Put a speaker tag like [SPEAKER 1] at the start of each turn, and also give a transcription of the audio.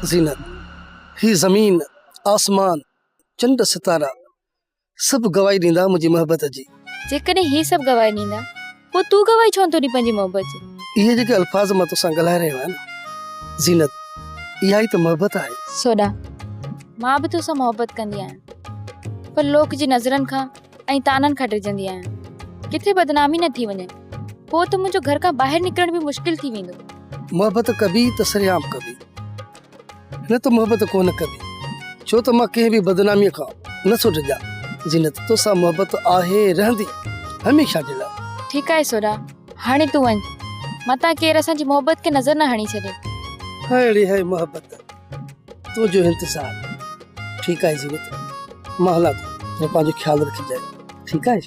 [SPEAKER 1] ज़ीनत, ही ज़मीन आसमान चंड सितारा सब गवाही ॾींदा मुंहिंजी मोहब्बत जी।
[SPEAKER 2] जेकॾहिं ही सभु गवाही ॾींदा पोइ तूं गवाही छो थो ॾीं पंहिंजी मोहब्बत जी?
[SPEAKER 1] इहे जेके अल्फाज़ मां तोसां ॻाल्हाए रहियो आहियां ज़ीनत, इहा ई त मोहब्बत आहे।
[SPEAKER 2] सोडा, मां बि तोसां मोहब्बत कंदी आहियां, पर लोक जी नज़रनि खां ऐं ताननि खां डिॼंदी आहियां। किथे बदनामी न थी वञे, पोइ त मुंहिंजो घर खां ॿाहिरि निकिरण बि मुश्किल थी वेंदो।
[SPEAKER 1] मोहब्बत कबी त सरेआम कबी, न त मोहब्बत कोन कबी। छो त मां कंहिं बि बदनामीअ खां नथो डिॼां। ज़ीनत, तोसां मोहब्बत आहे, रहंदी हमेशह जे लाइ।
[SPEAKER 2] ठीकु आहे सोडा, हाणे तूं वञ, मतां केरु असांजी मोहब्बत खे नज़र न हणी छॾे।
[SPEAKER 1] अहिड़ी है मोहब्बत, तुंहिंजो इंतज़ार। ठीकु आहे ज़ीनत, मां हलां थो, पंहिंजो ख़्यालु रखिजांइ। ठीकु आहे।